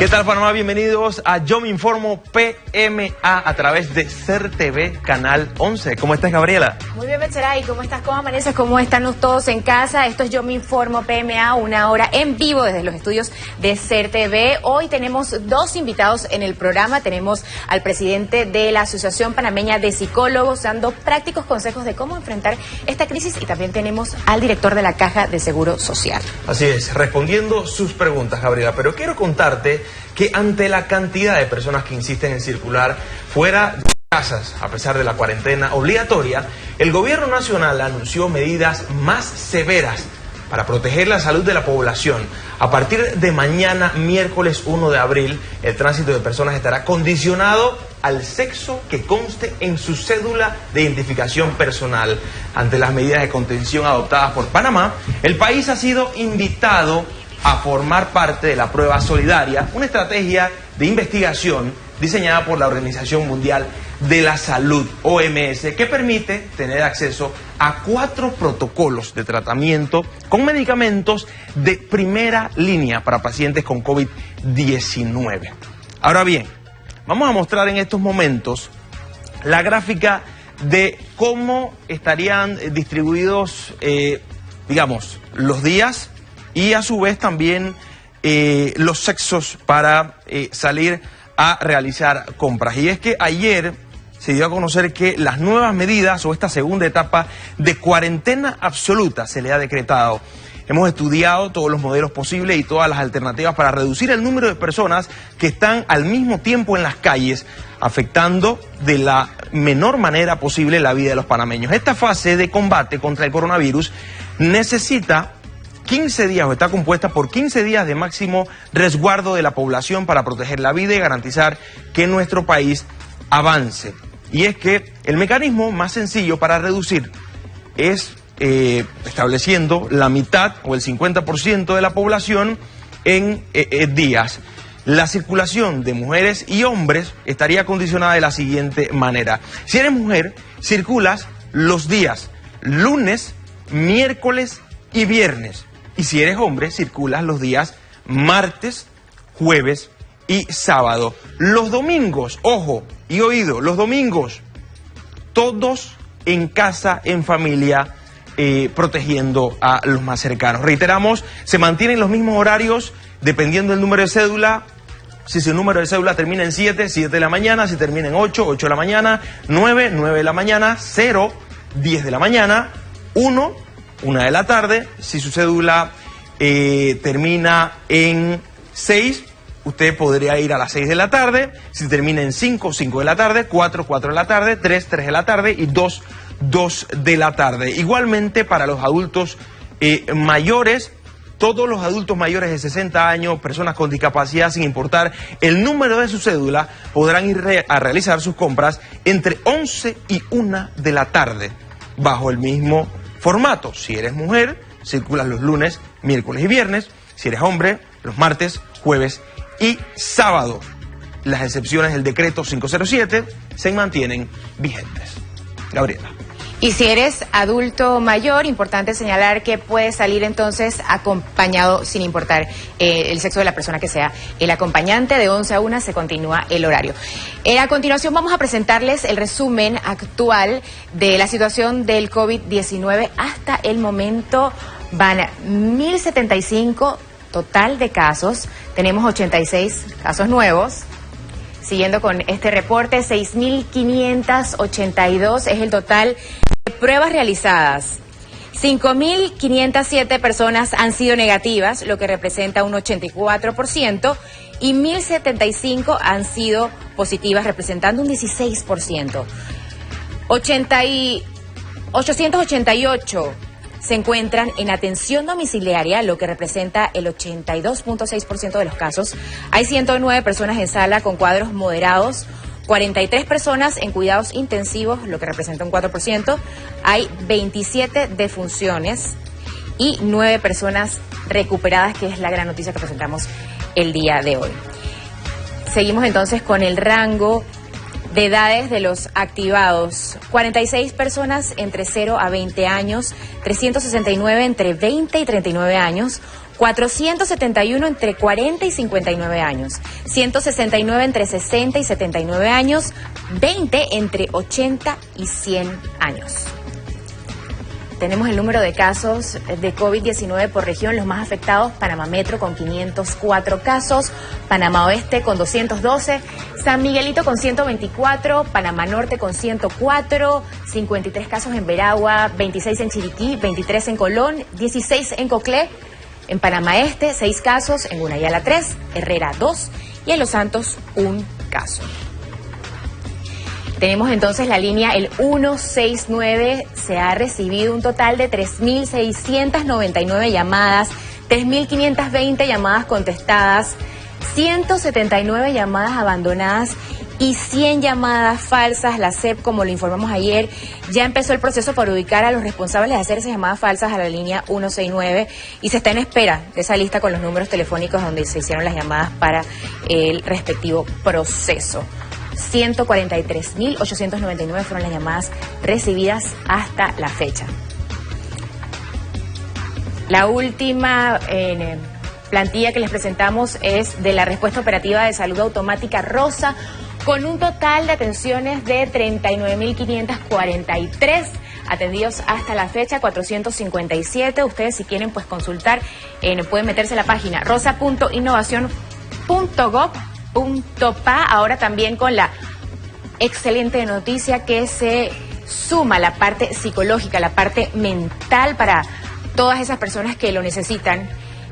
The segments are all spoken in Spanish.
¿Qué tal, Panamá? Bienvenidos a Yo Me Informo PMA a través de CERTV, Canal 11. ¿Cómo estás, Gabriela? Muy bien, Betsaray. ¿Cómo estás? ¿Cómo amaneces? ¿Cómo están todos en casa? Esto es Yo Me Informo PMA, una hora en vivo desde los estudios de CERTV. Hoy tenemos dos invitados en el programa. Tenemos al presidente de la Asociación Panameña de Psicólogos dando prácticos consejos de cómo enfrentar esta crisis, y también tenemos al director de la Caja de Seguro Social. Así es, respondiendo sus preguntas, Gabriela, pero quiero contarte que ante la cantidad de personas que insisten en circular fuera de casas a pesar de la cuarentena obligatoria, el gobierno nacional anunció medidas más severas para proteger la salud de la población. A partir de mañana, miércoles 1 de abril, el tránsito de personas estará condicionado al sexo que conste en su cédula de identificación personal. Ante las medidas de contención adoptadas por Panamá, el país ha sido invitado a formar parte de la prueba solidaria, una estrategia de investigación diseñada por la Organización Mundial de la Salud, OMS, que permite tener acceso a 4 protocolos de tratamiento con medicamentos de primera línea para pacientes con COVID-19. Ahora bien, vamos a mostrar en estos momentos la gráfica de cómo estarían distribuidos, digamos, los días y a su vez también los sexos para salir a realizar compras. Y es que ayer se dio a conocer que las nuevas medidas o esta segunda etapa de cuarentena absoluta se le ha decretado. Hemos estudiado todos los modelos posibles y todas las alternativas para reducir el número de personas que están al mismo tiempo en las calles, afectando de la menor manera posible la vida de los panameños. Esta fase de combate contra el coronavirus necesita 15 días o está compuesta por 15 días de máximo resguardo de la población para proteger la vida y garantizar que nuestro país avance. Y es que el mecanismo más sencillo para reducir es estableciendo la mitad o el 50% de la población en días. La circulación de mujeres y hombres estaría condicionada de la siguiente manera. Si eres mujer, circulas los días lunes, miércoles y viernes. Y si eres hombre, circulas los días martes, jueves y sábado. Los domingos, ojo y oído, los domingos, todos en casa, en familia, protegiendo a los más cercanos. Reiteramos, se mantienen los mismos horarios dependiendo del número de cédula. Si su número de cédula termina en 7, 7 de la mañana. Si termina en 8, 8 de la mañana. 9, 9 de la mañana. 0, 10 de la mañana. 1, 1 de la tarde. Si su cédula termina en 6, usted podría ir a las 6 de la tarde. Si termina en 5, 5 de la tarde. 4, 4 de la tarde. 3, 3 de la tarde. Y 2, 2 de la tarde. Igualmente para los adultos mayores, todos los adultos mayores de 60 años, personas con discapacidad, sin importar el número de su cédula, podrán ir a realizar sus compras entre 11 y 1 de la tarde, bajo el mismo formato. Si eres mujer, circulas los lunes, miércoles y viernes. Si eres hombre, los martes, jueves y sábado. Las excepciones del decreto 507 se mantienen vigentes. Gabriela. Y si eres adulto mayor, importante señalar que puedes salir entonces acompañado, sin importar el sexo de la persona que sea el acompañante. De 11 a 1 se continúa el horario. A continuación vamos a presentarles el resumen actual de la situación del COVID-19. Hasta el momento van 1.075 total de casos. Tenemos 86 casos nuevos. Siguiendo con este reporte, 6.582 es el total de pruebas realizadas. 5.507 personas han sido negativas, lo que representa un 84%, y 1.075 han sido positivas, representando un 16%. 888 se encuentran en atención domiciliaria, lo que representa el 82.6% de los casos. Hay 109 personas en sala con cuadros moderados, 43 personas en cuidados intensivos, lo que representa un 4%. Hay 27 defunciones y 9 personas recuperadas, que es la gran noticia que presentamos el día de hoy. Seguimos entonces con el rango de edades de los activados: 46 personas entre 0 a 20 años, 369 entre 20 y 39 años, 471 entre 40 y 59 años, 169 entre 60 y 79 años, 20 entre 80 y 100 años. Tenemos el número de casos de COVID-19 por región. Los más afectados: Panamá Metro con 504 casos, Panamá Oeste con 212, San Miguelito con 124, Panamá Norte con 104, 53 casos en Veragua, 26 en Chiriquí, 23 en Colón, 16 en Coclé, en Panamá Este 6 casos, en Gunayala 3, Herrera 2 y en Los Santos 1 caso. Tenemos entonces la línea el 169, se ha recibido un total de 3.699 llamadas, 3.520 llamadas contestadas, 179 llamadas abandonadas y 100 llamadas falsas. La SEP, como lo informamos ayer, ya empezó el proceso para ubicar a los responsables de hacer esas llamadas falsas a la línea 169 y se está en espera de esa lista con los números telefónicos donde se hicieron las llamadas para el respectivo proceso. 143.899 fueron las llamadas recibidas hasta la fecha. La última plantilla que les presentamos es de la respuesta operativa de salud automática Rosa, con un total de atenciones de 39.543 atendidos hasta la fecha, 457. Ustedes, si quieren pues consultar, pueden meterse a la página rosa.innovación.gov.pa. Ahora también con la excelente noticia que se suma la parte psicológica, la parte mental para todas esas personas que lo necesitan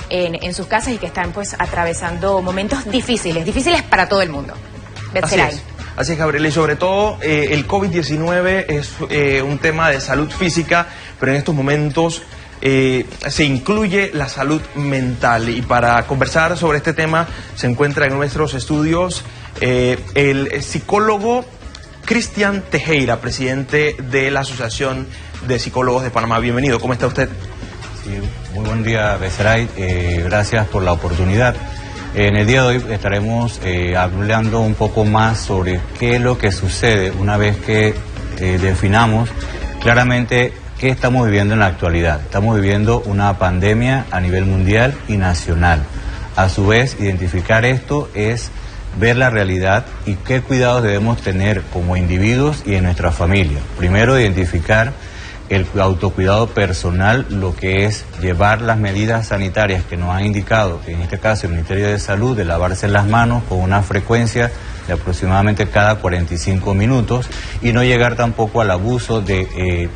en sus casas y que están pues atravesando momentos difíciles para todo el mundo. Así es, Gabriela, y sobre todo el COVID-19 es un tema de salud física, pero en estos momentos se incluye la salud mental. Y para conversar sobre este tema se encuentra en nuestros estudios el psicólogo Cristian Tejera, presidente de la Asociación de Psicólogos de Panamá. Bienvenido, ¿cómo está usted? Sí, muy buen día, Bezeray. Gracias por la oportunidad. En el día de hoy estaremos hablando un poco más sobre qué es lo que sucede una vez que definamos claramente qué estamos viviendo en la actualidad. Estamos viviendo una pandemia a nivel mundial y nacional. A su vez, identificar esto es ver la realidad y qué cuidados debemos tener como individuos y en nuestra familia. Primero, identificar el autocuidado personal, lo que es llevar las medidas sanitarias que nos han indicado, en este caso el Ministerio de Salud, de lavarse las manos con una frecuencia de aproximadamente cada 45 minutos y no llegar tampoco al abuso de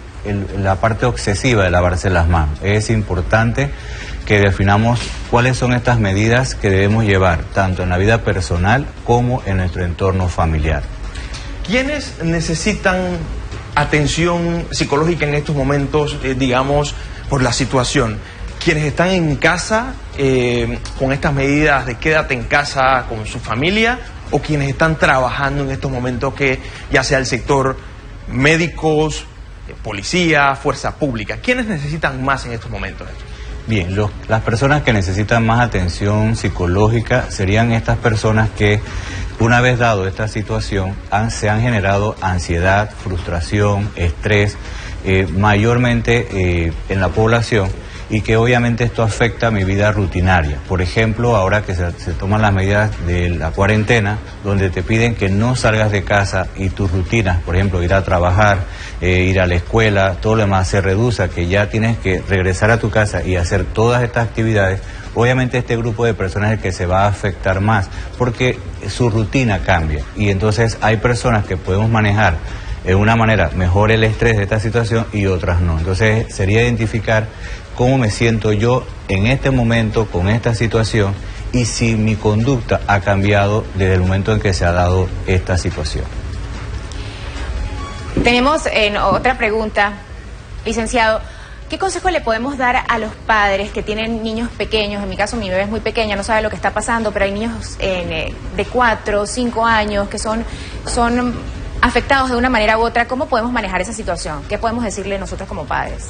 la parte obsesiva de lavarse las manos. Es importante que definamos cuáles son estas medidas que debemos llevar, tanto en la vida personal como en nuestro entorno familiar. ¿Quiénes necesitan atención psicológica en estos momentos, digamos, por la situación? ¿Quienes están en casa con estas medidas de quédate en casa con su familia, o quienes están trabajando en estos momentos, que ya sea el sector médicos, policía, fuerza pública? ¿Quiénes necesitan más en estos momentos? Bien, las personas que necesitan más atención psicológica serían estas personas que, una vez dado esta situación, se han generado ansiedad, frustración, estrés, mayormente en la población, y que obviamente esto afecta mi vida rutinaria. Por ejemplo, ahora que se toman las medidas de la cuarentena, donde te piden que no salgas de casa y tus rutinas, por ejemplo, ir a trabajar, ir a la escuela, todo lo demás se reduce, que ya tienes que regresar a tu casa y hacer todas estas actividades. Obviamente este grupo de personas es el que se va a afectar más, porque su rutina cambia, y entonces hay personas que podemos manejar de una manera mejor el estrés de esta situación y otras no. Entonces sería identificar cómo me siento yo en este momento con esta situación y si mi conducta ha cambiado desde el momento en que se ha dado esta situación. Tenemos otra pregunta, licenciado. ¿Qué consejo le podemos dar a los padres que tienen niños pequeños? En mi caso, mi bebé es muy pequeña, no sabe lo que está pasando, pero hay niños de 4 o 5 años que son afectados de una manera u otra. ¿Cómo podemos manejar esa situación? ¿Qué podemos decirle nosotros como padres?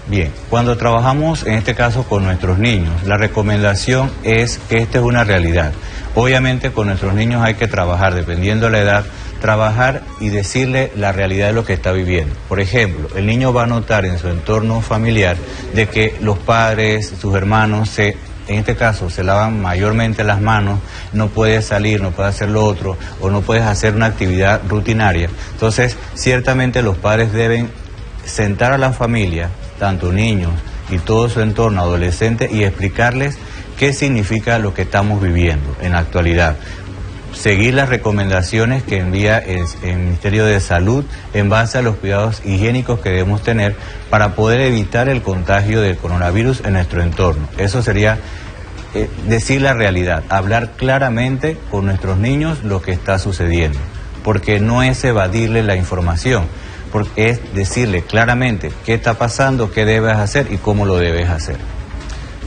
Bien, cuando trabajamos en este caso con nuestros niños, la recomendación es que esta es una realidad. Obviamente con nuestros niños hay que trabajar, dependiendo de la edad, trabajar y decirle la realidad de lo que está viviendo. Por ejemplo, el niño va a notar en su entorno familiar de que los padres, sus hermanos, en este caso, se lavan mayormente las manos, no puedes salir, no puedes hacer lo otro, o no puedes hacer una actividad rutinaria. Entonces, ciertamente los padres deben sentar a la familia, tanto niños y todo su entorno adolescente, y explicarles qué significa lo que estamos viviendo en la actualidad. Seguir las recomendaciones que envía el Ministerio de Salud en base a los cuidados higiénicos que debemos tener para poder evitar el contagio del coronavirus en nuestro entorno. Eso sería decir la realidad, hablar claramente con nuestros niños lo que está sucediendo, porque no es evadirle la información, porque es decirle claramente qué está pasando, qué debes hacer y cómo lo debes hacer.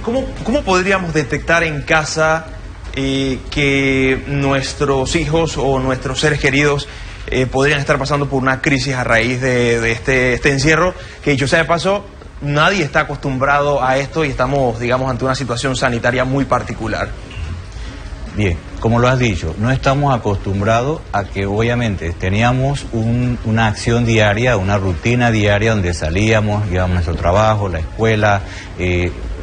¿Cómo podríamos detectar en casa que nuestros hijos o nuestros seres queridos podrían estar pasando por una crisis a raíz de este encierro? Que dicho sea de paso, nadie está acostumbrado a esto y estamos, digamos, ante una situación sanitaria muy particular. Bien, como lo has dicho, no estamos acostumbrados a que obviamente teníamos una acción diaria, una rutina diaria donde salíamos, íbamos a nuestro trabajo, la escuela,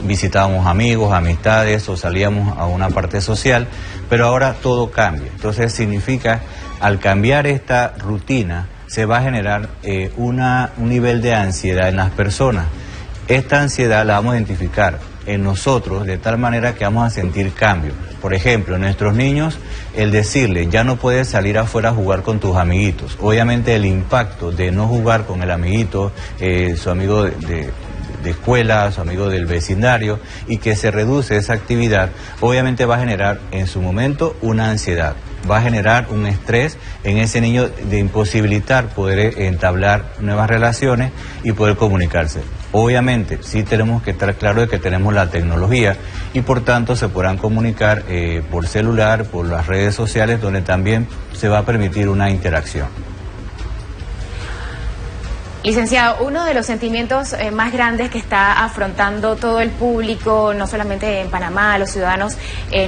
visitábamos amigos, amistades o salíamos a una parte social, pero ahora todo cambia. Entonces significa, al cambiar esta rutina, se va a generar un nivel de ansiedad en las personas. Esta ansiedad la vamos a identificar en nosotros de tal manera que vamos a sentir cambios. Por ejemplo, en nuestros niños, el decirle, ya no puedes salir afuera a jugar con tus amiguitos. Obviamente el impacto de no jugar con el amiguito, su amigo de escuela, su amigo del vecindario, y que se reduce esa actividad, obviamente va a generar en su momento una ansiedad, va a generar un estrés en ese niño de imposibilitar poder entablar nuevas relaciones y poder comunicarse. Obviamente sí tenemos que estar claros de que tenemos la tecnología y por tanto se podrán comunicar por celular, por las redes sociales, donde también se va a permitir una interacción. Licenciado, uno de los sentimientos más grandes que está afrontando todo el público, no solamente en Panamá, los ciudadanos,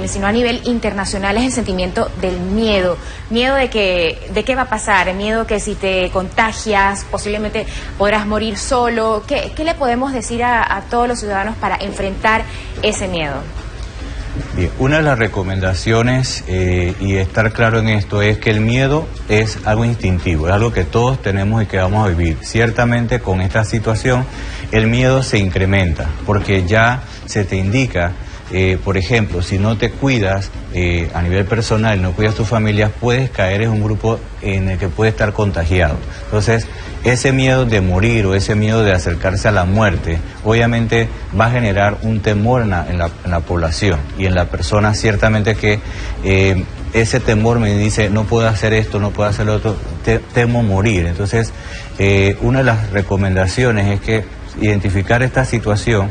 sino a nivel internacional, es el sentimiento del miedo. Miedo de qué va a pasar, miedo que si te contagias posiblemente podrás morir solo. ¿Qué le podemos decir a todos los ciudadanos para enfrentar ese miedo? Bien, una de las recomendaciones, y estar claro en esto, es que el miedo es algo instintivo, es algo que todos tenemos y que vamos a vivir. Ciertamente con esta situación el miedo se incrementa, porque ya se te indica, por ejemplo, si no te cuidas a nivel personal, no cuidas tu familia, puedes caer en un grupo en el que puedes estar contagiado. Entonces, ese miedo de morir o ese miedo de acercarse a la muerte, obviamente va a generar un temor en la población y en la persona. Ciertamente que ese temor me dice, no puedo hacer esto, no puedo hacer lo otro, temo morir. Entonces, una de las recomendaciones es que identificar esta situación,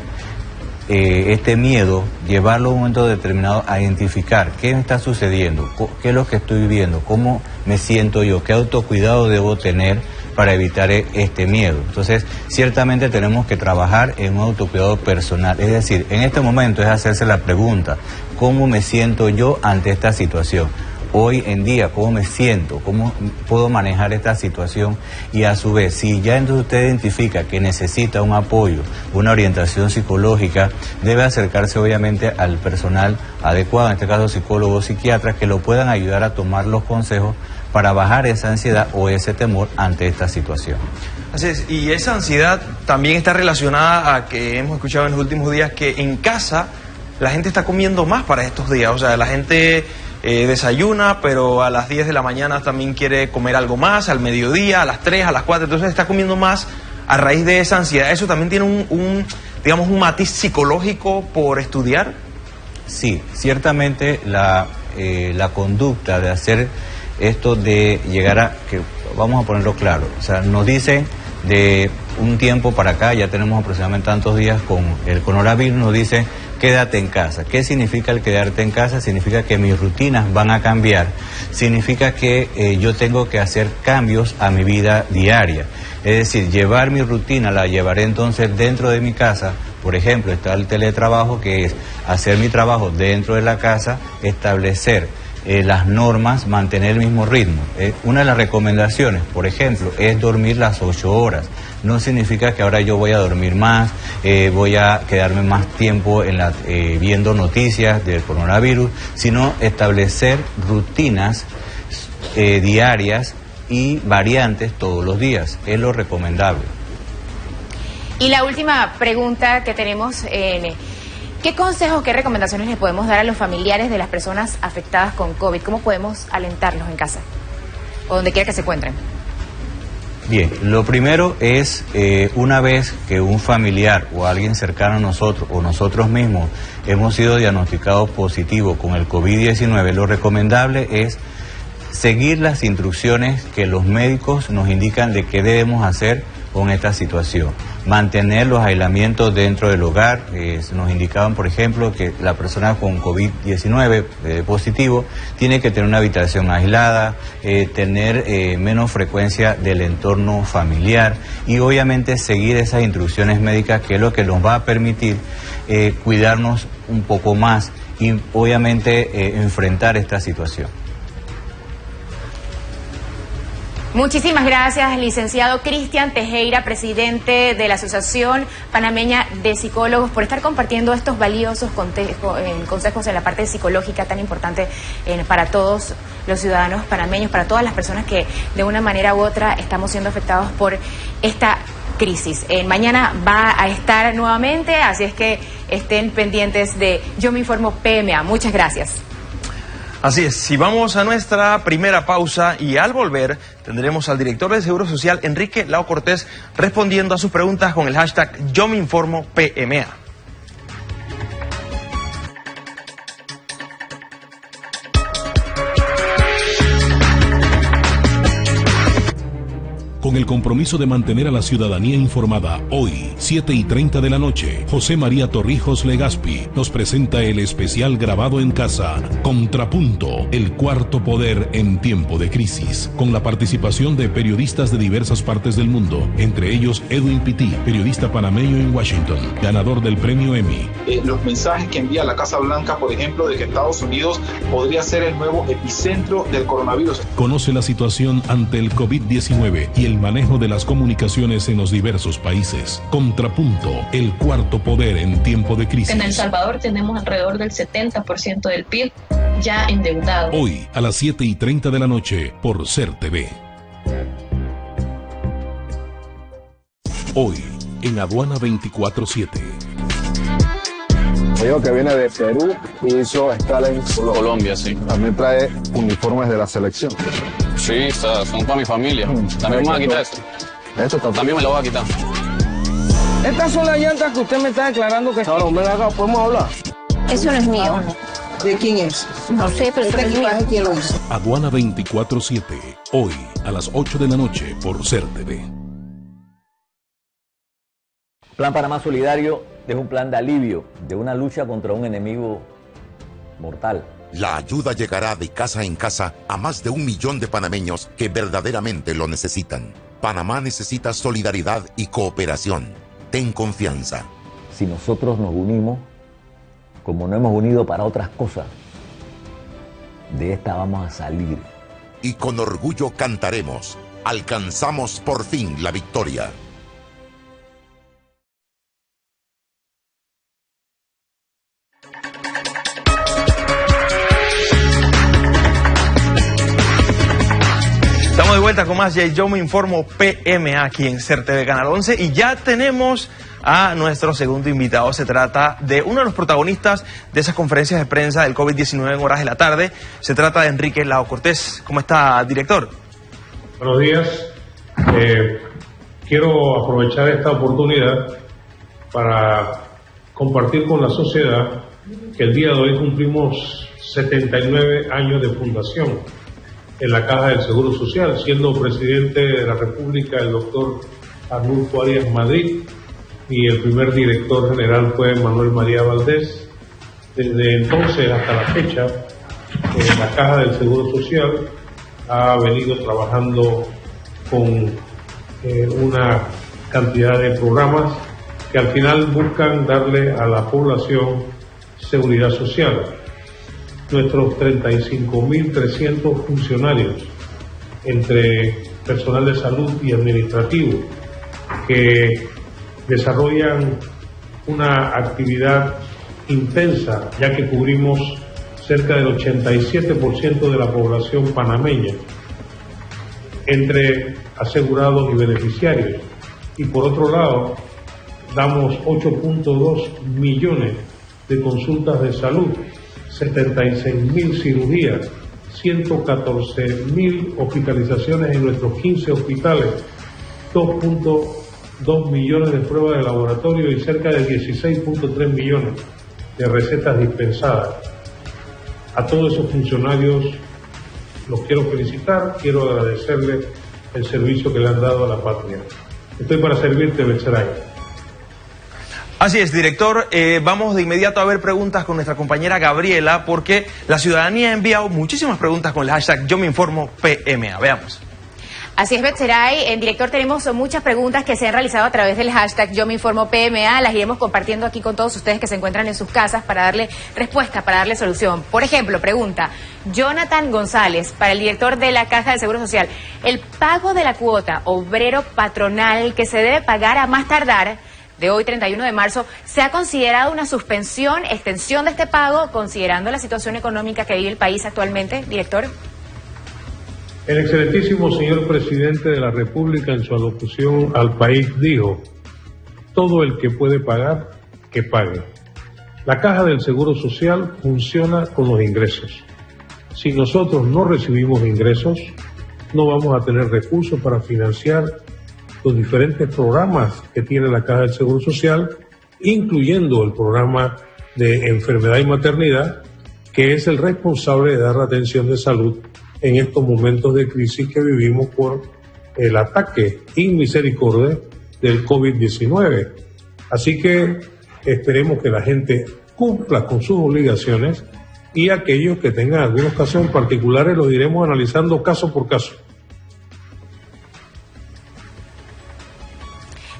este miedo, llevarlo a un momento determinado a identificar qué me está sucediendo, qué es lo que estoy viviendo, cómo me siento yo, qué autocuidado debo tener para evitar este miedo. Entonces, ciertamente tenemos que trabajar en un autocuidado personal. Es decir, en este momento es hacerse la pregunta, ¿cómo me siento yo ante esta situación? Hoy en día, ¿cómo me siento? ¿Cómo puedo manejar esta situación? Y a su vez, si ya entonces usted identifica que necesita un apoyo, una orientación psicológica, debe acercarse obviamente al personal adecuado, en este caso psicólogos, psiquiatras, que lo puedan ayudar a tomar los consejos para bajar esa ansiedad o ese temor ante esta situación. Así es, y esa ansiedad también está relacionada a que hemos escuchado en los últimos días que en casa la gente está comiendo más para estos días. O sea, la gente desayuna, pero a las 10 de la mañana también quiere comer algo más, al mediodía, a las 3, a las 4, entonces está comiendo más a raíz de esa ansiedad. ¿Eso también tiene digamos, un matiz psicológico por estudiar? Sí, ciertamente la conducta de hacer esto de llegar a, que vamos a ponerlo claro, o sea, nos dicen de un tiempo para acá, ya tenemos aproximadamente tantos días con el coronavirus, nos dicen quédate en casa. ¿Qué significa el quedarte en casa? Significa que mis rutinas van a cambiar, significa que yo tengo que hacer cambios a mi vida diaria, es decir, llevar mi rutina, la llevaré entonces dentro de mi casa. Por ejemplo, está el teletrabajo, que es hacer mi trabajo dentro de la casa, establecer las normas, mantener el mismo ritmo. Una de las recomendaciones, por ejemplo, es dormir las 8 horas. No significa que ahora yo voy a dormir más, voy a quedarme más tiempo viendo noticias del coronavirus, sino establecer rutinas diarias y variantes todos los días. Es lo recomendable. Y la última pregunta que tenemos, ¿qué consejos, qué recomendaciones le podemos dar a los familiares de las personas afectadas con COVID? ¿Cómo podemos alentarlos en casa o donde quiera que se encuentren? Bien, lo primero es, una vez que un familiar o alguien cercano a nosotros o nosotros mismos hemos sido diagnosticados positivos con el COVID-19, lo recomendable es seguir las instrucciones que los médicos nos indican de qué debemos hacer con esta situación. Mantener los aislamientos dentro del hogar. Nos indicaban, por ejemplo, que la persona con COVID-19 positivo tiene que tener una habitación aislada, tener menos frecuencia del entorno familiar y obviamente seguir esas instrucciones médicas, que es lo que nos va a permitir cuidarnos un poco más y obviamente enfrentar esta situación. Muchísimas gracias, licenciado Cristian Tejera, presidente de la Asociación Panameña de Psicólogos, por estar compartiendo estos valiosos consejos en la parte psicológica tan importante para todos los ciudadanos panameños, para todas las personas que de una manera u otra estamos siendo afectados por esta crisis. Mañana va a estar nuevamente, así es que estén pendientes de Yo Me Informo PMA. Muchas gracias. Así es, si vamos a nuestra primera pausa y al volver tendremos al director del Seguro Social, Enrique Lao Cortés, respondiendo a sus preguntas con el hashtag Yo Me Informo PMA. Con el compromiso de mantener a la ciudadanía informada, hoy, 7:30 de la noche, José María Torrijos Legaspi nos presenta el especial grabado en casa, Contrapunto, el cuarto poder en tiempo de crisis, con la participación de periodistas de diversas partes del mundo, entre ellos Edwin Pitti, periodista panameño en Washington, ganador del premio Emmy. Los mensajes que envía la Casa Blanca, por ejemplo, de que Estados Unidos podría ser el nuevo epicentro del coronavirus. Conoce la situación ante el COVID-19 y el manejo de las comunicaciones en los diversos países. Contrapunto, el cuarto poder en tiempo de crisis. En El Salvador tenemos alrededor del 70% del PIB ya endeudado. Hoy, a las 7:30 de la noche, por SER TV. Hoy, en Aduana 24/7. Digo que viene de Perú y hizo escala en Colombia, sí. También trae uniformes de la selección. Sí, son para mi familia. También me voy a quitar esto. Esto también me lo voy a quitar. Estas son las llantas que usted me está declarando que... Ahora, ven acá, ¿podemos hablar? Eso no es mío. ¿De quién es? No sé, pero ¿Este equipaje quién lo hizo? Aduana 24/7. Hoy, a las 8 de la noche, por SER TV. Plan Panamá Solidario es un plan de alivio, de una lucha contra un enemigo mortal. La ayuda llegará de casa en casa a más de 1 millón de panameños que verdaderamente lo necesitan. Panamá necesita solidaridad y cooperación. Ten confianza. Si nosotros nos unimos, como nos hemos unido para otras cosas, de esta vamos a salir. Y con orgullo cantaremos. Alcanzamos por fin la victoria. Estamos de vuelta con más Yo Me Informo PMA aquí en SER TV Canal 11 y ya tenemos a nuestro segundo invitado. Se trata de uno de los protagonistas de esas conferencias de prensa del COVID-19 en horas de la tarde. Se trata de Enrique Lao Cortés. ¿Cómo está, director? Buenos días. Quiero aprovechar esta oportunidad para compartir con la sociedad que el día de hoy cumplimos 79 años de fundación en la Caja del Seguro Social, siendo presidente de la República el doctor Arnulfo Arias Madrid y el primer director general fue Manuel María Valdés. Desde entonces hasta la fecha, la Caja del Seguro Social ha venido trabajando con una cantidad de programas que al final buscan darle a la población seguridad social. nuestros 35.300 funcionarios, entre personal de salud y administrativo, que desarrollan una actividad intensa, ya que cubrimos cerca del 87% de la población panameña, entre asegurados y beneficiarios. Y por otro lado, damos 8.2 millones de consultas de salud, 76.000 cirugías, 114.000 hospitalizaciones en nuestros 15 hospitales, 2.2 millones de pruebas de laboratorio y cerca de 16.3 millones de recetas dispensadas. A todos esos funcionarios los quiero felicitar, quiero agradecerles el servicio que le han dado a la patria. Estoy para servirte, Betsaray. Así es, director. Vamos de inmediato a ver preguntas con nuestra compañera Gabriela, porque la ciudadanía ha enviado muchísimas preguntas con el hashtag Yo Me Informo PMA. Veamos. Así es, Betsaray. Director, tenemos muchas preguntas que se han realizado a través del hashtag Yo Me Informo PMA. Las iremos compartiendo aquí con todos ustedes que se encuentran en sus casas para darle respuesta, para darle solución. Por ejemplo, pregunta Jonathan González, para el director de la Caja de Seguro Social. ¿El pago de la cuota obrero patronal que se debe pagar a más tardar de hoy, 31 de marzo, se ha considerado una suspensión, extensión de este pago, considerando la situación económica que vive el país actualmente, director? El excelentísimo señor presidente de la República, en su alocución al país, dijo: todo el que puede pagar, que pague. La Caja del Seguro Social funciona con los ingresos. Si nosotros no recibimos ingresos, no vamos a tener recursos para financiar los diferentes programas que tiene la Caja del Seguro Social, incluyendo el programa de enfermedad y maternidad, que es el responsable de dar atención de salud en estos momentos de crisis que vivimos por el ataque inmisericordia del COVID-19. Así que esperemos que la gente cumpla con sus obligaciones, y aquellos que tengan algunos casos en particulares los iremos analizando caso por caso.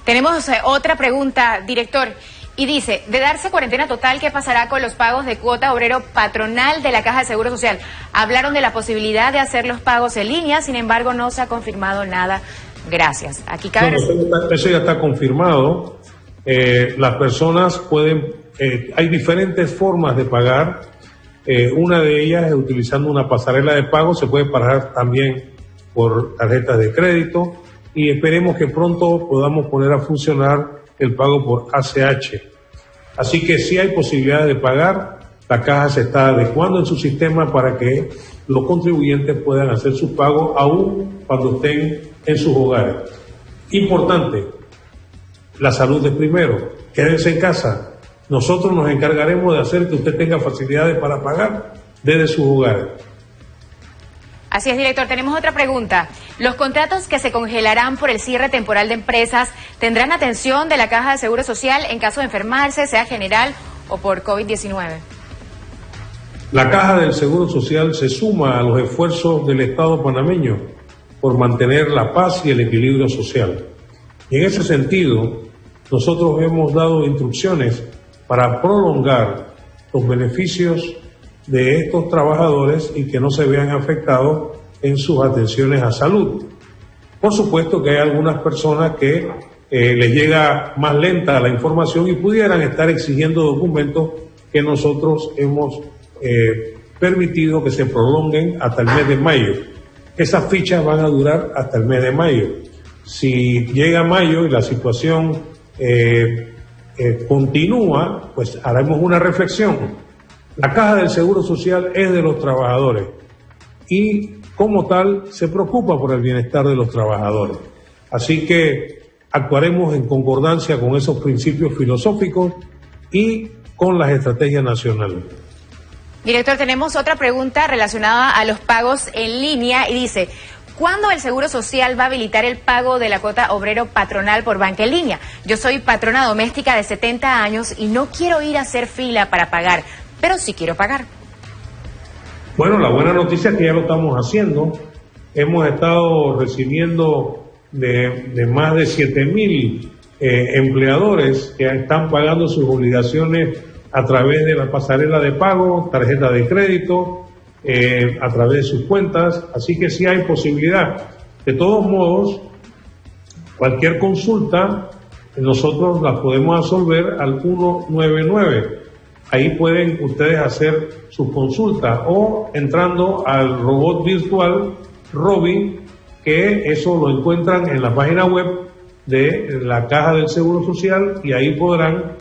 Tenemos otra pregunta, director, y dice, de darse cuarentena total, ¿qué pasará con los pagos de cuota obrero patronal de la Caja de Seguro Social? Hablaron de la posibilidad de hacer los pagos en línea, sin embargo no se ha confirmado nada. Gracias. Aquí cabe... Eso ya está confirmado. Las personas pueden... hay diferentes formas de pagar. Una de ellas es utilizando una pasarela de pago. Se puede pagar también por tarjetas de crédito. Y esperemos que pronto podamos poner a funcionar el pago por ACH. Así que sí hay posibilidad de pagar. La Caja se está adecuando en su sistema para que los contribuyentes puedan hacer sus pagos aún cuando estén en sus hogares. Importante, la salud es primero. Quédense en casa. Nosotros nos encargaremos de hacer que usted tenga facilidades para pagar desde sus hogares. Así es, director. Tenemos otra pregunta. ¿Los contratos que se congelarán por el cierre temporal de empresas tendrán atención de la Caja de Seguro Social en caso de enfermarse, sea general o por COVID-19? La Caja del Seguro Social se suma a los esfuerzos del Estado panameño por mantener la paz y el equilibrio social. Y en ese sentido, nosotros hemos dado instrucciones para prolongar los beneficios de estos trabajadores y que no se vean afectados en sus atenciones a salud. Por supuesto que hay algunas personas que les llega más lenta la información y pudieran estar exigiendo documentos que nosotros hemos permitido que se prolonguen hasta el mes de mayo. Esas fichas van a durar hasta el mes de mayo. Si llega mayo y la situación continúa, pues haremos una reflexión. La Caja del Seguro Social es de los trabajadores y como tal se preocupa por el bienestar de los trabajadores. Así que actuaremos en concordancia con esos principios filosóficos y con las estrategias nacionales. Director, tenemos otra pregunta relacionada a los pagos en línea y dice, ¿cuándo el Seguro Social va a habilitar el pago de la cuota obrero patronal por banca en línea? Yo soy patrona doméstica de 70 años y no quiero ir a hacer fila para pagar, pero sí quiero pagar. Bueno, la buena noticia es que ya lo estamos haciendo. Hemos estado recibiendo de más de 7.000 empleadores que están pagando sus obligaciones a través de la pasarela de pago, tarjeta de crédito, a través de sus cuentas, así que sí hay posibilidad. De todos modos, cualquier consulta nosotros la podemos absolver al 199. Ahí pueden ustedes hacer sus consultas o entrando al robot virtual Robi, que eso lo encuentran en la página web de la Caja del Seguro Social, y ahí podrán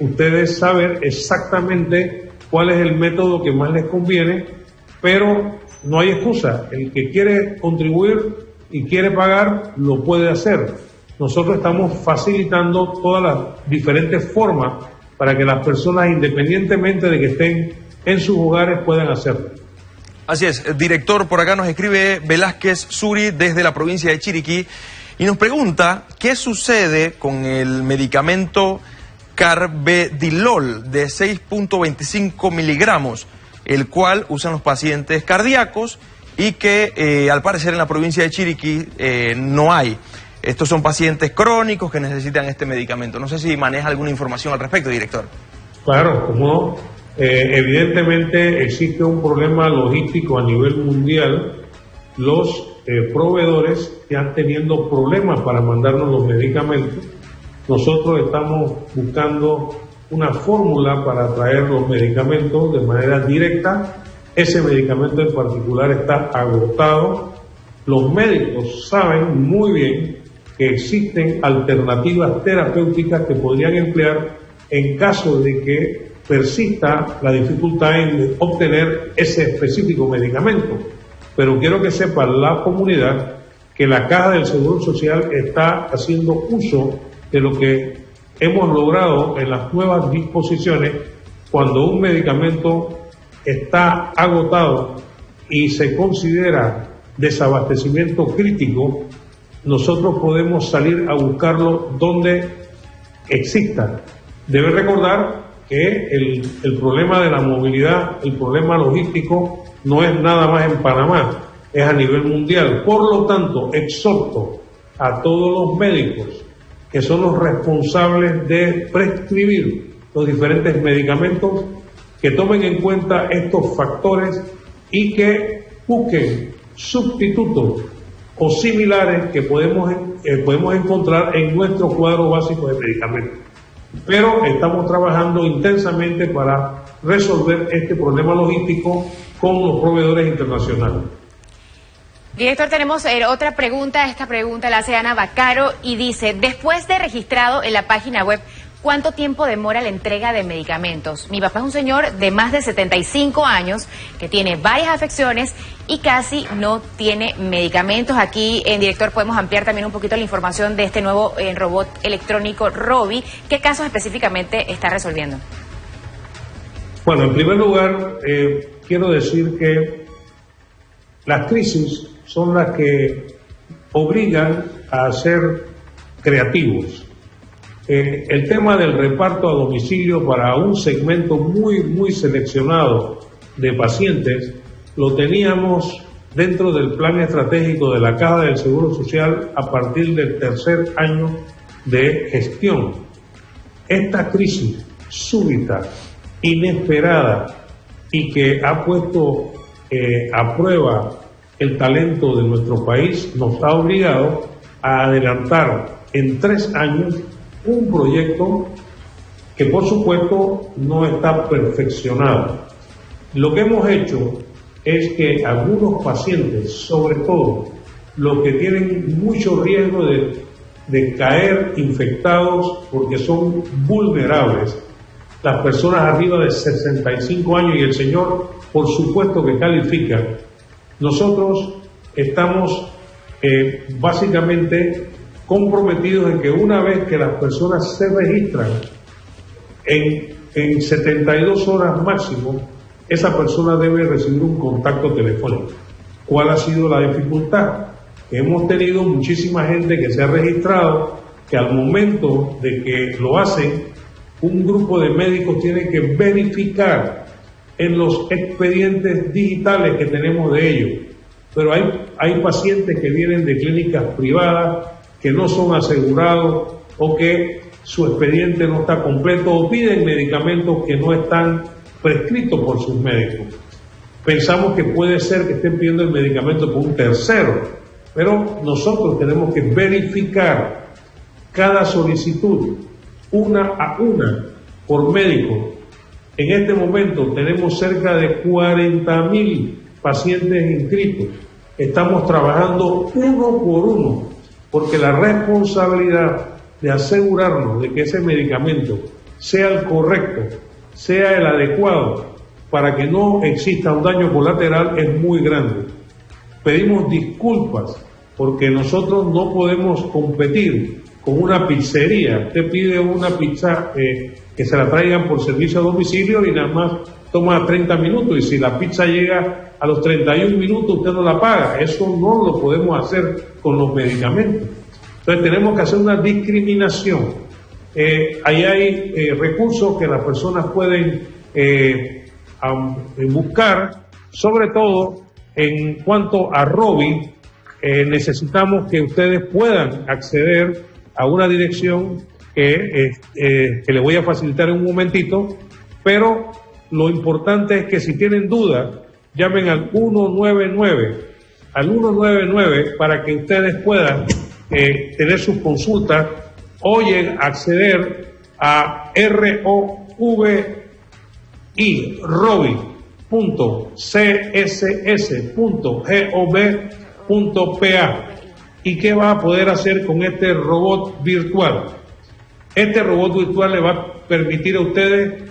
ustedes saber exactamente cuál es el método que más les conviene, pero no hay excusa. El que quiere contribuir y quiere pagar, lo puede hacer. Nosotros estamos facilitando todas las diferentes formas para que las personas, independientemente de que estén en sus hogares, puedan hacerlo. Así es, director, por acá nos escribe Velázquez Suri desde la provincia de Chiriquí y nos pregunta qué sucede con el medicamento Carvedilol de 6.25 miligramos, el cual usan los pacientes cardíacos y que al parecer en la provincia de Chiriquí no hay. Estos son pacientes crónicos que necesitan este medicamento. No sé si maneja alguna información al respecto, director. Claro, como evidentemente existe un problema logístico a nivel mundial. Los proveedores están teniendo problemas para mandarnos los medicamentos. Nosotros estamos buscando una fórmula para traer los medicamentos de manera directa. Ese medicamento en particular está agotado. Los médicos saben muy bien que existen alternativas terapéuticas que podrían emplear en caso de que persista la dificultad en obtener ese específico medicamento. Pero quiero que sepa la comunidad que la Caja del Seguro Social está haciendo uso de lo que hemos logrado en las nuevas disposiciones. Cuando un medicamento está agotado y se considera desabastecimiento crítico, nosotros podemos salir a buscarlo donde exista. Debe recordar que el problema de la movilidad, el problema logístico, no es nada más en Panamá, es a nivel mundial. Por lo tanto, exhorto a todos los médicos que son los responsables de prescribir los diferentes medicamentos, que tomen en cuenta estos factores y que busquen sustitutos o similares que podemos encontrar en nuestro cuadro básico de medicamentos. Pero estamos trabajando intensamente para resolver este problema logístico con los proveedores internacionales. Director, tenemos otra pregunta. Esta pregunta la hace Ana Bacaro y dice: después de registrado en la página web, ¿cuánto tiempo demora la entrega de medicamentos? Mi papá es un señor de más de 75 años que tiene varias afecciones y casi no tiene medicamentos. Aquí, director, podemos ampliar también un poquito la información de este nuevo robot electrónico Robi. ¿Qué casos específicamente está resolviendo? Bueno, en primer lugar, quiero decir que las crisis son las que obligan a ser creativos. El tema del reparto a domicilio para un segmento muy seleccionado de pacientes lo teníamos dentro del plan estratégico de la Caja del Seguro Social a partir del tercer año de gestión. Esta crisis súbita, inesperada y que ha puesto a prueba el talento de nuestro país nos ha obligado a adelantar en 3 años un proyecto que por supuesto no está perfeccionado. Lo que hemos hecho es que algunos pacientes, sobre todo los que tienen mucho riesgo de caer infectados porque son vulnerables, las personas arriba de 65 años y el señor por supuesto que califica, nosotros estamos básicamente comprometidos en que una vez que las personas se registran en 72 horas máximo, esa persona debe recibir un contacto telefónico. ¿Cuál ha sido la dificultad? Que hemos tenido muchísima gente que se ha registrado, que al momento de que lo hacen, un grupo de médicos tiene que verificar en los expedientes digitales que tenemos de ellos. Pero hay pacientes que vienen de clínicas privadas, que no son asegurados o que su expediente no está completo o piden medicamentos que no están prescritos por sus médicos. Pensamos que puede ser que estén pidiendo el medicamento por un tercero, pero nosotros tenemos que verificar cada solicitud una a una por médico. En este momento tenemos cerca de 40.000 pacientes inscritos. Estamos trabajando uno por uno, porque la responsabilidad de asegurarnos de que ese medicamento sea el correcto, sea el adecuado, para que no exista un daño colateral es muy grande. Pedimos disculpas porque nosotros no podemos competir con una pizzería. Usted pide una pizza que se la traigan por servicio a domicilio y nada más toma 30 minutos, y si la pizza llega a los 31 minutos usted no la paga. Eso no lo podemos hacer con los medicamentos. Entonces tenemos que hacer una discriminación. Ahí hay recursos que las personas pueden buscar, sobre todo en cuanto a Rovi. Necesitamos que ustedes puedan acceder a una dirección que le voy a facilitar en un momentito, pero lo importante es que si tienen dudas, llamen al 199 para que ustedes puedan tener sus consultas o acceder a rovi.css.gov.pa. ¿Y qué va a poder hacer con este robot virtual? Este robot virtual le va a permitir a ustedes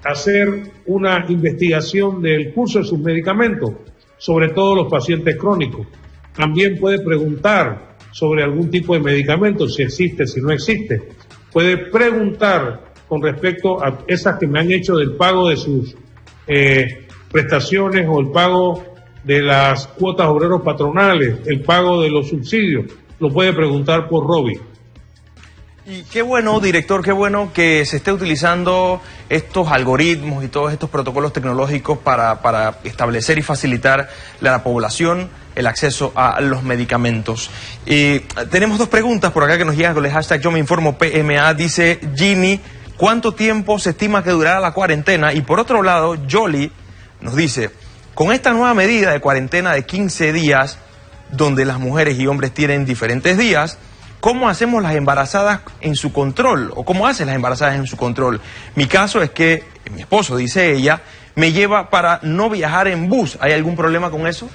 hacer una investigación del curso de sus medicamentos, sobre todo los pacientes crónicos. También puede preguntar sobre algún tipo de medicamento, si existe, si no existe. Puede preguntar con respecto a esas que me han hecho del pago de sus prestaciones o el pago de las cuotas obreros patronales, el pago de los subsidios. Lo puede preguntar por Rovi. Y qué bueno, director, qué bueno que se esté utilizando estos algoritmos y todos estos protocolos tecnológicos para establecer y facilitar a la población el acceso a los medicamentos. Tenemos dos preguntas por acá que nos llegan con el hashtag Yo Me Informo PMA. Dice Ginny, ¿cuánto tiempo se estima que durará la cuarentena? Y por otro lado, Jolie nos dice, con esta nueva medida de cuarentena de 15 días, donde las mujeres y hombres tienen diferentes días, ¿cómo hacemos las embarazadas en su control? ¿O cómo hacen las embarazadas en su control? Mi caso es que mi esposo, dice ella, me lleva para no viajar en bus. ¿Hay algún problema con eso?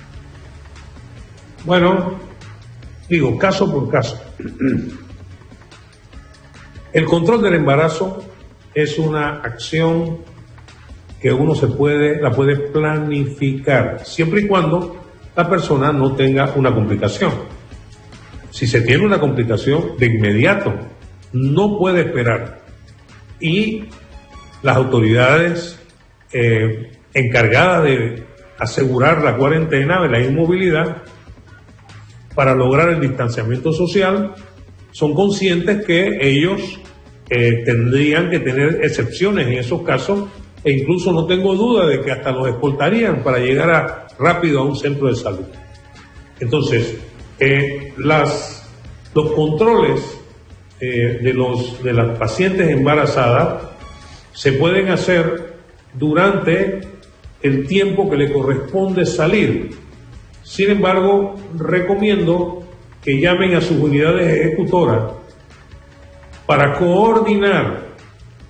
Bueno, digo, caso por caso. El control del embarazo es una acción que uno la puede planificar, siempre y cuando la persona no tenga una complicación. Si se tiene una complicación, de inmediato, no puede esperar. Y las autoridades encargadas de asegurar la cuarentena, de la inmovilidad, para lograr el distanciamiento social, son conscientes que ellos tendrían que tener excepciones en esos casos, e incluso no tengo duda de que hasta los escoltarían para llegar rápido a un centro de salud. Entonces, los controles de las pacientes embarazadas se pueden hacer durante el tiempo que le corresponde salir. Sin embargo, recomiendo que llamen a sus unidades ejecutoras para coordinar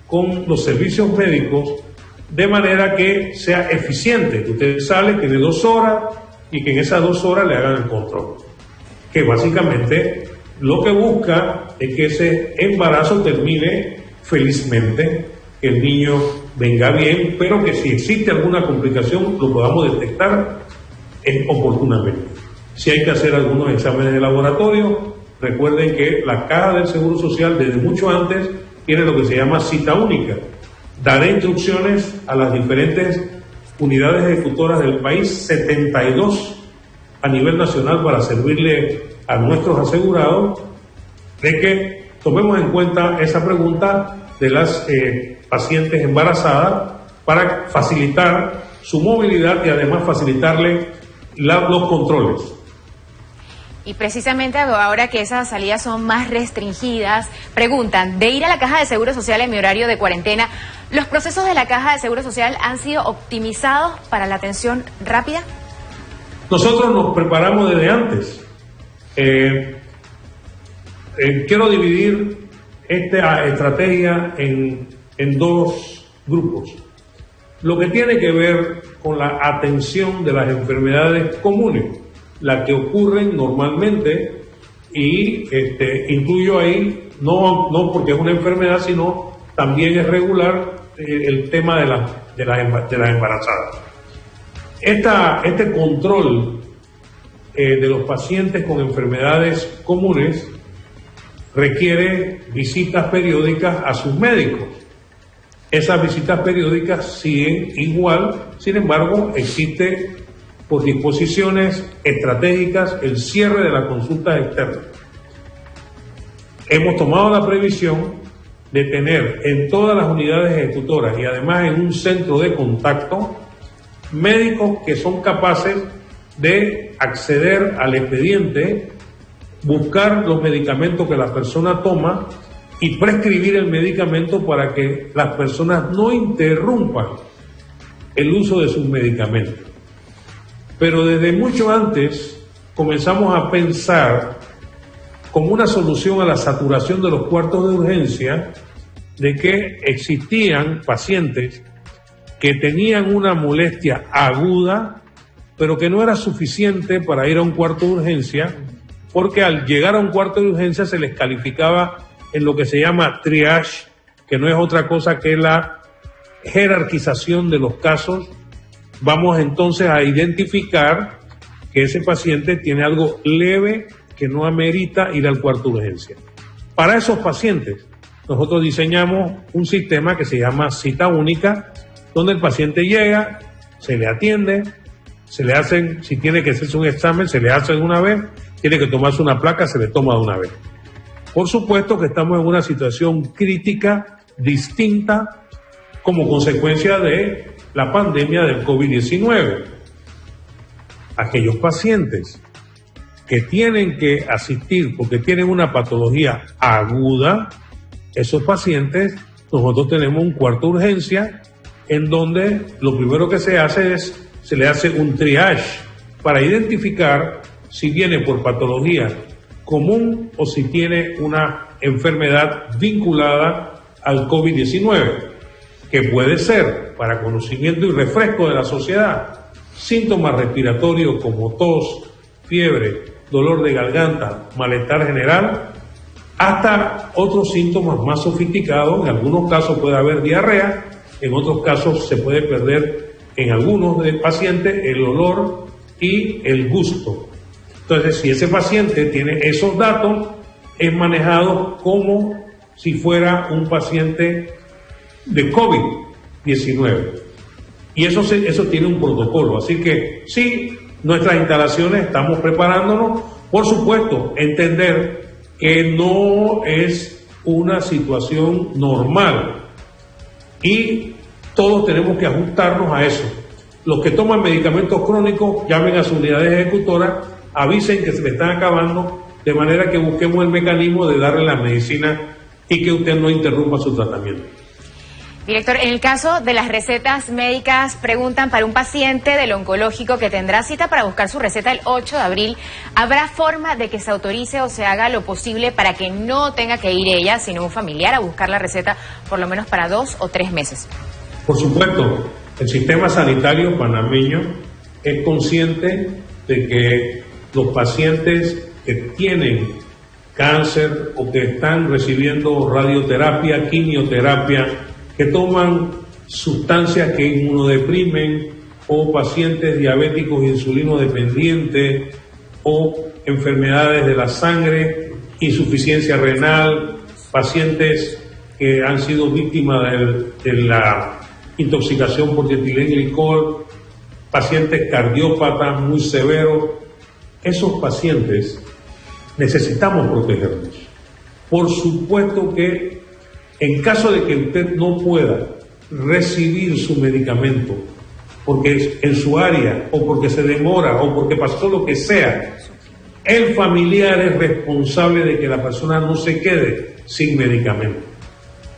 con los servicios médicos de manera que sea eficiente, que usted sale, tiene 2 horas y que en esas 2 horas le hagan el control. Que básicamente lo que busca es que ese embarazo termine felizmente, que el niño venga bien, pero que si existe alguna complicación lo podamos detectar oportunamente. Si hay que hacer algunos exámenes de laboratorio, recuerden que la Caja del Seguro Social desde mucho antes tiene lo que se llama cita única. Daré instrucciones a las diferentes unidades ejecutoras del país, 72 a nivel nacional, para servirle a nuestros asegurados, de que tomemos en cuenta esa pregunta de las pacientes embarazadas para facilitar su movilidad y además facilitarle los controles. Y precisamente ahora que esas salidas son más restringidas, preguntan, de ir a la Caja de Seguro Social en mi horario de cuarentena, ¿los procesos de la Caja de Seguro Social han sido optimizados para la atención rápida? Nosotros nos preparamos desde antes. Quiero dividir esta estrategia en dos grupos. Lo que tiene que ver con la atención de las enfermedades comunes, las que ocurren normalmente, y incluyo ahí, no porque es una enfermedad, sino también es regular el tema de las embarazadas. Este control de los pacientes con enfermedades comunes requiere visitas periódicas a sus médicos. Esas visitas periódicas siguen igual, sin embargo, existe por disposiciones estratégicas el cierre de las consultas externas. Hemos tomado la previsión de tener en todas las unidades ejecutoras y además en un centro de contacto médicos que son capaces de acceder al expediente, buscar los medicamentos que la persona toma y prescribir el medicamento para que las personas no interrumpan el uso de sus medicamentos. Pero desde mucho antes comenzamos a pensar como una solución a la saturación de los cuartos de urgencia de que existían pacientes que tenían una molestia aguda, pero que no era suficiente para ir a un cuarto de urgencia, porque al llegar a un cuarto de urgencia se les calificaba en lo que se llama triage, que no es otra cosa que la jerarquización de los casos. Vamos entonces a identificar que ese paciente tiene algo leve que no amerita ir al cuarto de urgencia. Para esos pacientes, nosotros diseñamos un sistema que se llama cita única, donde el paciente llega, se le atiende, se le hacen, si tiene que hacerse un examen, se le hace de una vez, tiene que tomarse una placa, se le toma de una vez. Por supuesto que estamos en una situación crítica, distinta, como consecuencia de la pandemia del COVID-19. Aquellos pacientes que tienen que asistir porque tienen una patología aguda, esos pacientes, nosotros tenemos un cuarto de urgencia en donde lo primero que se hace es, se le hace un triage para identificar si viene por patología común o si tiene una enfermedad vinculada al COVID-19, que puede ser, para conocimiento y refresco de la sociedad, síntomas respiratorios como tos, fiebre, dolor de garganta, malestar general, hasta otros síntomas más sofisticados. En algunos casos puede haber diarrea, en otros casos se puede perder en algunos de pacientes el olor y el gusto. Entonces, si ese paciente tiene esos datos, es manejado como si fuera un paciente de COVID-19. Y eso tiene un protocolo. Así que sí, nuestras instalaciones estamos preparándonos. Por supuesto, entender que no es una situación normal. Y todos tenemos que ajustarnos a eso. Los que toman medicamentos crónicos, llamen a sus unidades ejecutoras, avisen que se le están acabando, de manera que busquemos el mecanismo de darle la medicina y que usted no interrumpa su tratamiento. Director, en el caso de las recetas médicas, preguntan para un paciente del oncológico que tendrá cita para buscar su receta el 8 de abril, ¿habrá forma de que se autorice o se haga lo posible para que no tenga que ir ella, sino un familiar, a buscar la receta por lo menos para 2 o 3 meses? Por supuesto, el sistema sanitario panameño es consciente de que los pacientes que tienen cáncer o que están recibiendo radioterapia, quimioterapia, que toman sustancias que inmunodeprimen, o pacientes diabéticos insulinodependientes, o enfermedades de la sangre, insuficiencia renal, pacientes que han sido víctimas de la intoxicación por dietilenglicol, pacientes cardiópatas muy severos. Esos pacientes necesitamos protegerlos. Por supuesto que en caso de que usted no pueda recibir su medicamento porque es en su área, o porque se demora, o porque pasó lo que sea, el familiar es responsable de que la persona no se quede sin medicamento.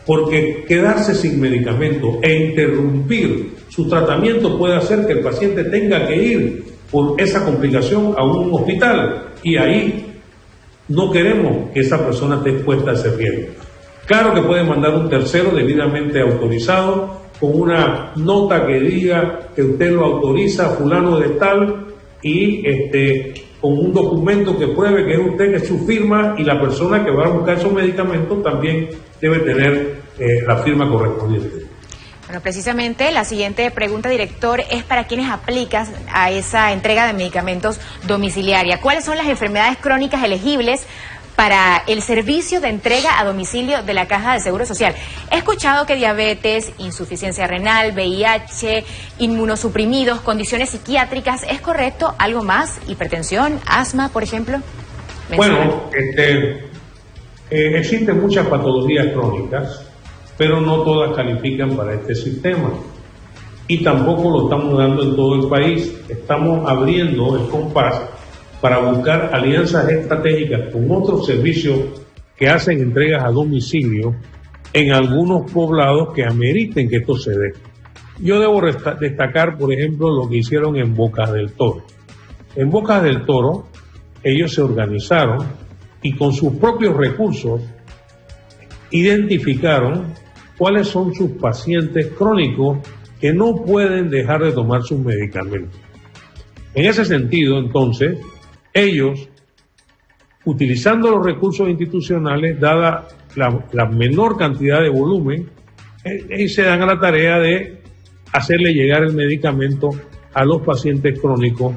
Porque quedarse sin medicamento e interrumpir su tratamiento puede hacer que el paciente tenga que ir por esa complicación a un hospital, y ahí no queremos que esa persona esté expuesta a ese riesgo. Claro que puede mandar un tercero debidamente autorizado con una nota que diga que usted lo autoriza, fulano de tal, y con un documento que pruebe que es usted, que es su firma, y la persona que va a buscar esos medicamentos también debe tener la firma correspondiente. Bueno, precisamente la siguiente pregunta, director, es para quienes aplican a esa entrega de medicamentos domiciliaria. ¿Cuáles son las enfermedades crónicas elegibles para el servicio de entrega a domicilio de la Caja de Seguro Social? He escuchado que diabetes, insuficiencia renal, VIH, inmunosuprimidos, condiciones psiquiátricas. ¿Es correcto? ¿Algo más? ¿Hipertensión, asma, por ejemplo? Bueno, existen muchas patologías crónicas, pero no todas califican para este sistema. Y tampoco lo estamos dando en todo el país. Estamos abriendo el compás para buscar alianzas estratégicas con otros servicios que hacen entregas a domicilio en algunos poblados que ameriten que esto se dé. Yo debo destacar, por ejemplo, lo que hicieron en Bocas del Toro. En Bocas del Toro, ellos se organizaron y con sus propios recursos identificaron cuáles son sus pacientes crónicos que no pueden dejar de tomar sus medicamentos. En ese sentido, entonces, ellos, utilizando los recursos institucionales, dada la menor cantidad de volumen, se dan a la tarea de hacerle llegar el medicamento a los pacientes crónicos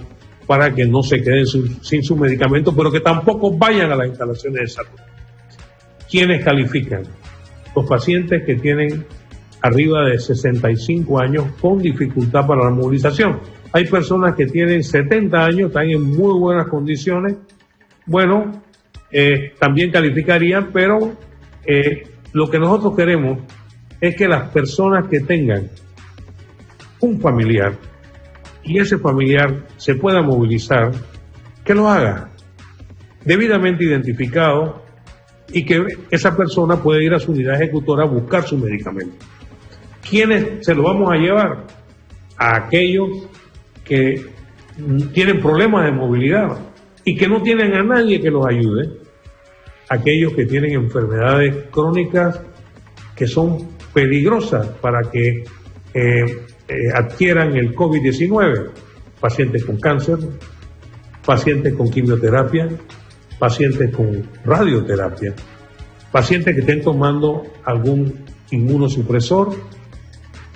para que no se queden sin su medicamento, pero que tampoco vayan a las instalaciones de salud. ¿Quiénes califican? Los pacientes que tienen arriba de 65 años con dificultad para la movilización. Hay personas que tienen 70 años, están en muy buenas condiciones. Bueno, también calificarían, pero lo que nosotros queremos es que las personas que tengan un familiar y ese familiar se pueda movilizar, que lo haga debidamente identificado y que esa persona pueda ir a su unidad ejecutora a buscar su medicamento. ¿Quiénes se lo vamos a llevar? A aquellos que tienen problemas de movilidad y que no tienen a nadie que los ayude, aquellos que tienen enfermedades crónicas que son peligrosas para que adquieran el COVID-19, pacientes con cáncer, pacientes con quimioterapia, pacientes con radioterapia, pacientes que estén tomando algún inmunosupresor,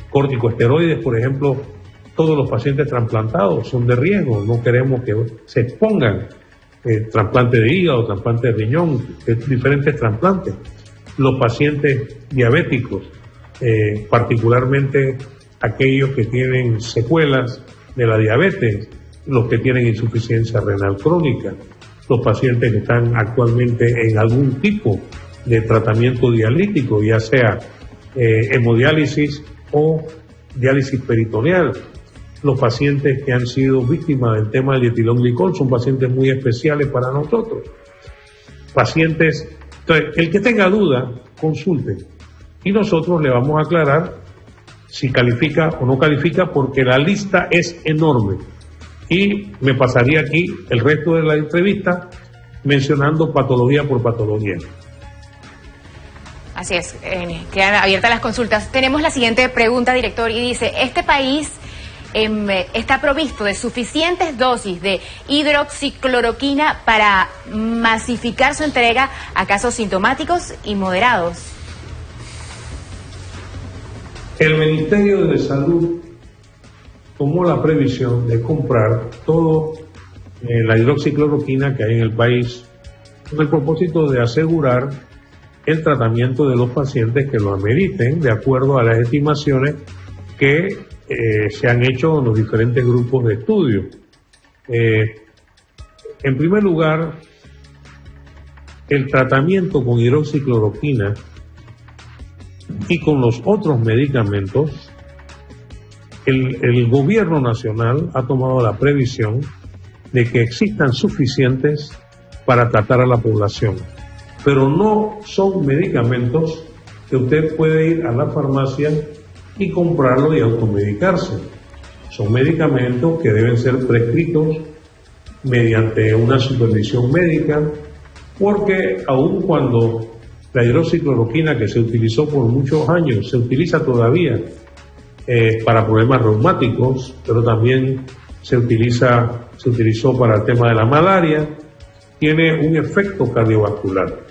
corticosteroides, por ejemplo. Todos los pacientes trasplantados son de riesgo, no queremos que se expongan trasplante de hígado, trasplante de riñón, diferentes trasplantes. Los pacientes diabéticos, particularmente aquellos que tienen secuelas de la diabetes, los que tienen insuficiencia renal crónica, los pacientes que están actualmente en algún tipo de tratamiento dialítico, ya sea hemodiálisis o diálisis peritoneal. Los pacientes que han sido víctimas del tema del dietilenglicol son pacientes muy especiales para nosotros. Pacientes, entonces, el que tenga duda, consulte. Y nosotros le vamos a aclarar si califica o no califica, porque la lista es enorme. Y me pasaría aquí el resto de la entrevista mencionando patología por patología. Así es, quedan abiertas las consultas. Tenemos la siguiente pregunta, director, y dice, ¿este país está provisto de suficientes dosis de hidroxicloroquina para masificar su entrega a casos sintomáticos y moderados? El Ministerio de Salud tomó la previsión de comprar todo la hidroxicloroquina que hay en el país con el propósito de asegurar el tratamiento de los pacientes que lo ameriten de acuerdo a las estimaciones que se han hecho en los diferentes grupos de estudio. En primer lugar, el tratamiento con hidroxicloroquina y con los otros medicamentos, el gobierno nacional ha tomado la previsión de que existan suficientes para tratar a la población. Pero no son medicamentos que usted puede ir a la farmacia y comprarlo y automedicarse. Son medicamentos que deben ser prescritos mediante una supervisión médica, porque aun cuando la hidroxicloroquina, que se utilizó por muchos años, se utiliza todavía para problemas reumáticos, pero también se utilizó para el tema de la malaria, tiene un efecto cardiovascular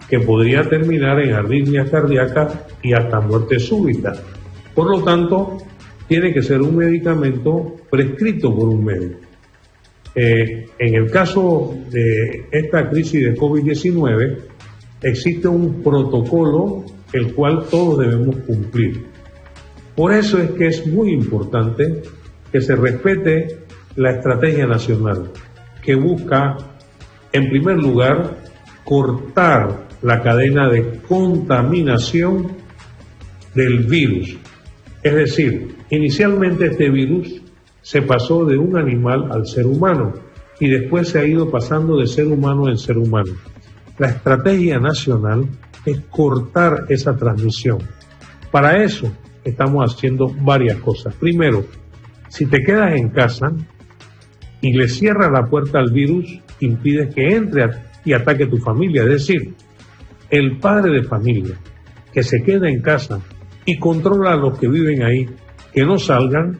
que podría terminar en arritmias cardíacas y hasta muerte súbita. Por lo tanto, tiene que ser un medicamento prescrito por un médico. En el caso de esta crisis de COVID-19, existe un protocolo el cual todos debemos cumplir. Por eso es que es muy importante que se respete la estrategia nacional, que busca, en primer lugar, cortar la cadena de contaminación del virus. Es decir, inicialmente este virus se pasó de un animal al ser humano y después se ha ido pasando de ser humano en ser humano. La estrategia nacional es cortar esa transmisión. Para eso estamos haciendo varias cosas. Primero, si te quedas en casa y le cierras la puerta al virus, impides que entre y ataque tu familia. Es decir, el padre de familia que se queda en casa y controla a los que viven ahí, que no salgan,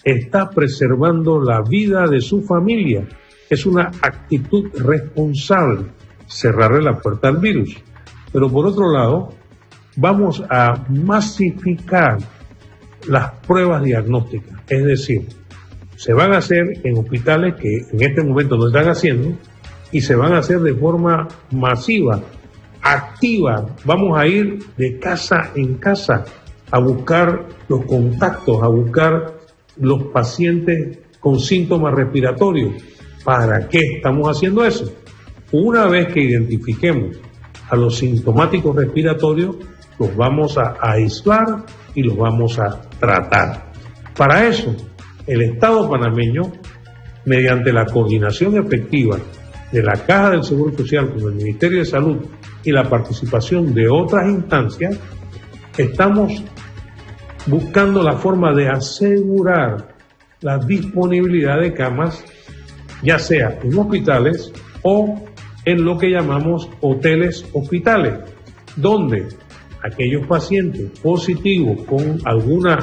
está preservando la vida de su familia. Es una actitud responsable cerrarle la puerta al virus. Pero por otro lado, vamos a masificar las pruebas diagnósticas. Es decir, se van a hacer en hospitales que en este momento lo están haciendo y se van a hacer de forma masiva, activa. Vamos a ir de casa en casa a buscar los contactos, a buscar los pacientes con síntomas respiratorios. ¿Para qué estamos haciendo eso? Una vez que identifiquemos a los sintomáticos respiratorios, los vamos a aislar y los vamos a tratar. Para eso, el Estado panameño, mediante la coordinación efectiva de la Caja del Seguro Social con el Ministerio de Salud y la participación de otras instancias, estamos buscando la forma de asegurar la disponibilidad de camas, ya sea en hospitales o en lo que llamamos hoteles hospitales, donde aquellos pacientes positivos con alguna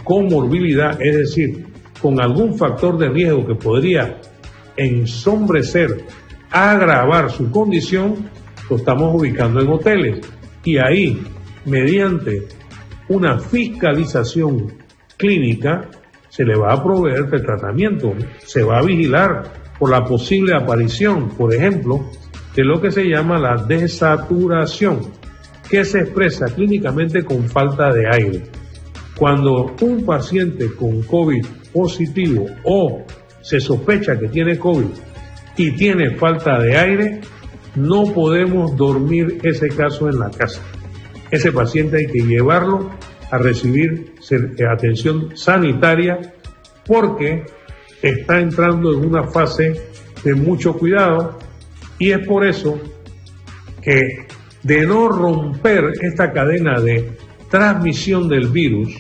comorbilidad, es decir, con algún factor de riesgo que podría ensombrecer, agravar su condición, lo estamos ubicando en hoteles. Y ahí, mediante una fiscalización clínica, se le va a proveer de tratamiento, se va a vigilar por la posible aparición, por ejemplo, de lo que se llama la desaturación, que se expresa clínicamente con falta de aire. Cuando un paciente con COVID positivo o se sospecha que tiene COVID y tiene falta de aire, no podemos dormir ese caso en la casa. Ese paciente hay que llevarlo a recibir atención sanitaria porque está entrando en una fase de mucho cuidado, y es por eso que, de no romper esta cadena de transmisión del virus,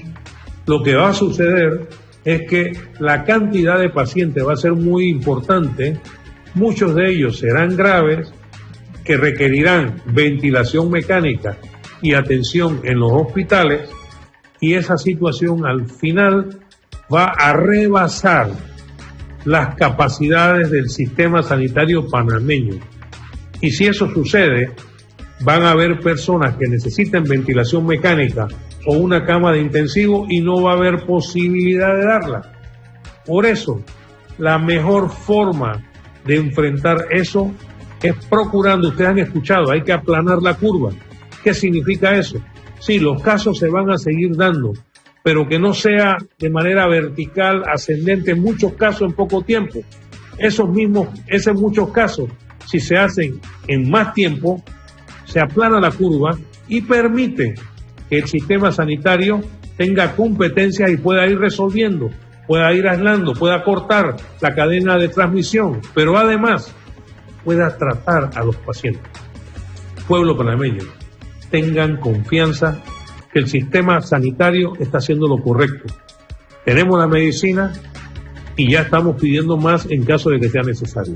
lo que va a suceder es que la cantidad de pacientes va a ser muy importante, muchos de ellos serán graves, que requerirán ventilación mecánica y atención en los hospitales, y esa situación al final va a rebasar las capacidades del sistema sanitario panameño. Y si eso sucede, van a haber personas que necesiten ventilación mecánica o una cama de intensivo y no va a haber posibilidad de darla. Por eso, la mejor forma de enfrentar eso es procurando, ustedes han escuchado, hay que aplanar la curva. ¿Qué significa eso? Sí, los casos se van a seguir dando, pero que no sea de manera vertical, ascendente, en muchos casos en poco tiempo. Esos muchos casos, si se hacen en más tiempo, se aplana la curva y permite que el sistema sanitario tenga competencias y pueda ir resolviendo, pueda ir aislando, pueda cortar la cadena de transmisión. Pero además, pueda tratar a los pacientes. Pueblo panameño, tengan confianza que el sistema sanitario está haciendo lo correcto. Tenemos la medicina y ya estamos pidiendo más en caso de que sea necesario.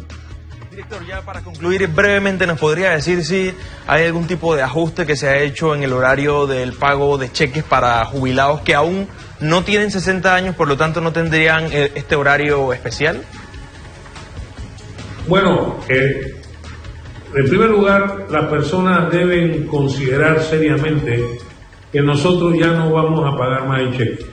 Director, ya para concluir brevemente, ¿nos podría decir si hay algún tipo de ajuste que se ha hecho en el horario del pago de cheques para jubilados que aún no tienen 60 años, por lo tanto no tendrían este horario especial? Bueno, en primer lugar, las personas deben considerar seriamente que nosotros ya no vamos a pagar más en cheque.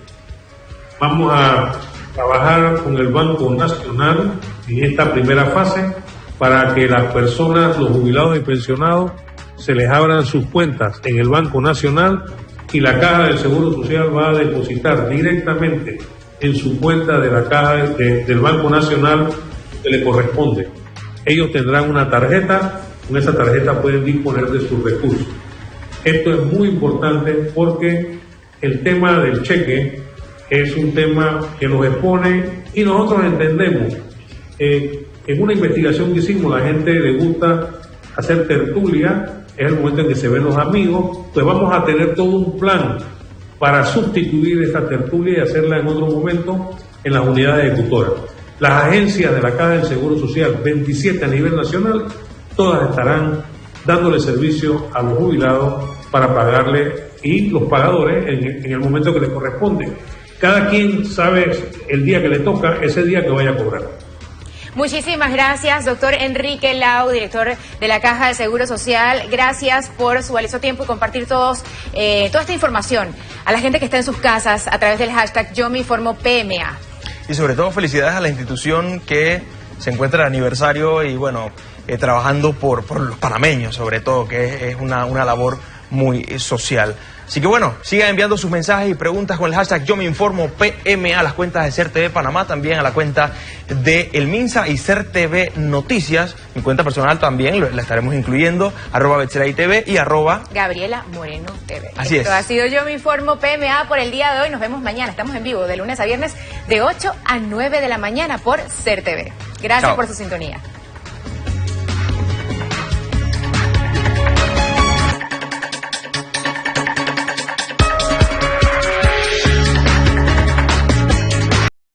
Vamos a trabajar con el Banco Nacional en esta primera fase para que las personas, los jubilados y pensionados, se les abran sus cuentas en el Banco Nacional y la Caja del Seguro Social va a depositar directamente en su cuenta de la Caja del Banco Nacional que le corresponde. Ellos tendrán una tarjeta, con esa tarjeta pueden disponer de sus recursos. Esto es muy importante porque el tema del cheque es un tema que nos expone y nosotros entendemos. En una investigación que hicimos, la gente le gusta hacer tertulia, es el momento en que se ven los amigos, pues vamos a tener todo un plan para sustituir esta tertulia y hacerla en otro momento en las unidades ejecutoras. Las agencias de la Caja del Seguro Social, 27 a nivel nacional, todas estarán dándole servicio a los jubilados para pagarle y los pagadores en el momento que les corresponde. Cada quien sabe el día que le toca, ese día que vaya a cobrar. Muchísimas gracias, doctor Enrique Lau, director de la Caja de Seguro Social. Gracias por su valioso tiempo y compartir toda esta información a la gente que está en sus casas a través del hashtag Yo Me Informo PMA. Y sobre todo felicidades a la institución que se encuentra de aniversario y bueno, trabajando por los panameños sobre todo, que es una labor muy social. Así que bueno, sigan enviando sus mensajes y preguntas con el hashtag Yo Me Informo PMA a las cuentas de CERTV Panamá, también a la cuenta de El Minsa y CERTV Noticias. Mi cuenta personal también la estaremos incluyendo, @BetserayTV y Gabriela Moreno TV. Así Esto es. ha sido Yo Me Informo PMA por el día de hoy. Nos vemos mañana. Estamos en vivo de lunes a viernes de 8 a 9 de la mañana por CERTV. Gracias Chao. por su sintonía.